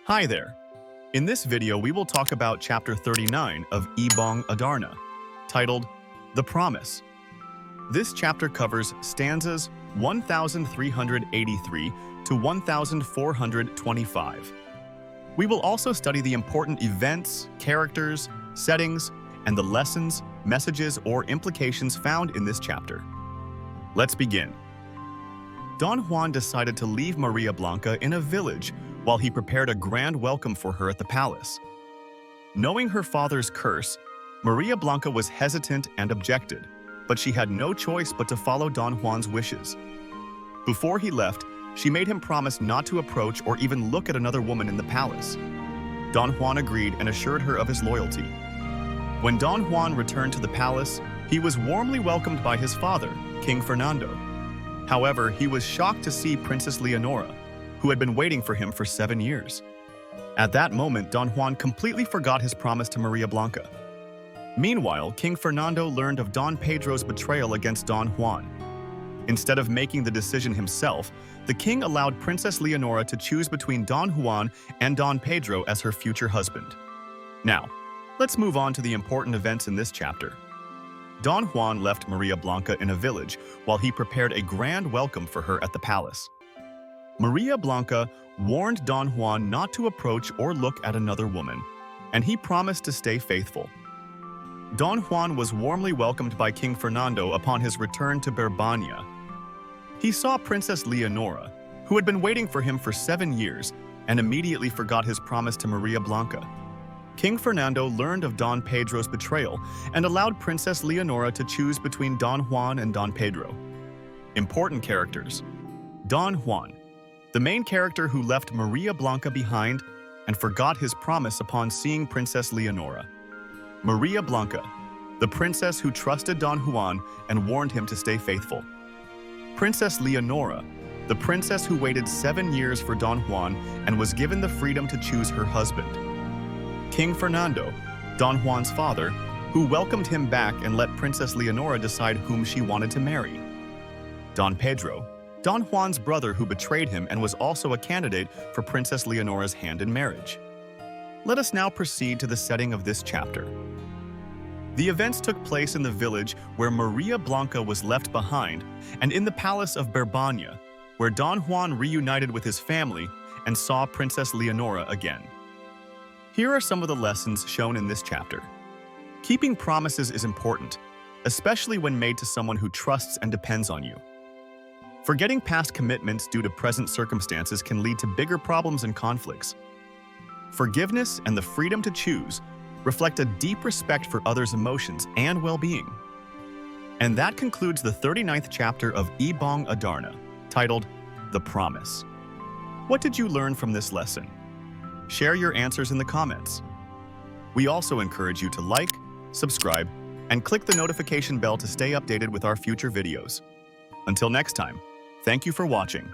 Hi there. In this video, we will talk about Chapter 39 of Ibong Adarna, titled The Promise. This chapter covers stanzas 1383 to 1425. We will also study the important events, characters, settings, and the lessons, messages, or implications found in this chapter. Let's begin. Don Juan decided to leave Maria Blanca in a village while he prepared a grand welcome for her at the palace. Knowing her father's curse, Maria Blanca was hesitant and objected, but she had no choice but to follow Don Juan's wishes. Before he left, she made him promise not to approach or even look at another woman in the palace. Don Juan agreed and assured her of his loyalty. When Don Juan returned to the palace, he was warmly welcomed by his father, King Fernando. However, he was shocked to see Princess Leonora, who had been waiting for him for 7 years. At that moment, Don Juan completely forgot his promise to Maria Blanca. Meanwhile, King Fernando learned of Don Pedro's betrayal against Don Juan. Instead of making the decision himself, the king allowed Princess Leonora to choose between Don Juan and Don Pedro as her future husband. Now, let's move on to the important events in this chapter. Don Juan left Maria Blanca in a village while he prepared a grand welcome for her at the palace. Maria Blanca warned Don Juan not to approach or look at another woman, and he promised to stay faithful. Don Juan was warmly welcomed by King Fernando upon his return to Berbania. He saw Princess Leonora, who had been waiting for him for 7 years, and immediately forgot his promise to Maria Blanca. King Fernando learned of Don Pedro's betrayal and allowed Princess Leonora to choose between Don Juan and Don Pedro. Important characters. Don Juan, the main character who left Maria Blanca behind and forgot his promise upon seeing Princess Leonora. Maria Blanca, the princess who trusted Don Juan and warned him to stay faithful. Princess Leonora, the princess who waited 7 years for Don Juan and was given the freedom to choose her husband. King Fernando, Don Juan's father, who welcomed him back and let Princess Leonora decide whom she wanted to marry. Don Pedro, Don Juan's brother who betrayed him and was also a candidate for Princess Leonora's hand in marriage. Let us now proceed to the setting of this chapter. The events took place in the village where Maria Blanca was left behind and in the palace of Berbania, where Don Juan reunited with his family and saw Princess Leonora again. Here are some of the lessons shown in this chapter. Keeping promises is important, especially when made to someone who trusts and depends on you. Forgetting past commitments due to present circumstances can lead to bigger problems and conflicts. Forgiveness and the freedom to choose reflect a deep respect for others' emotions and well-being. And that concludes the 39th chapter of Ibong Adarna, titled The Promise. What did you learn from this lesson? Share your answers in the comments. We also encourage you to like, subscribe, and click the notification bell to stay updated with our future videos. Until next time, thank you for watching.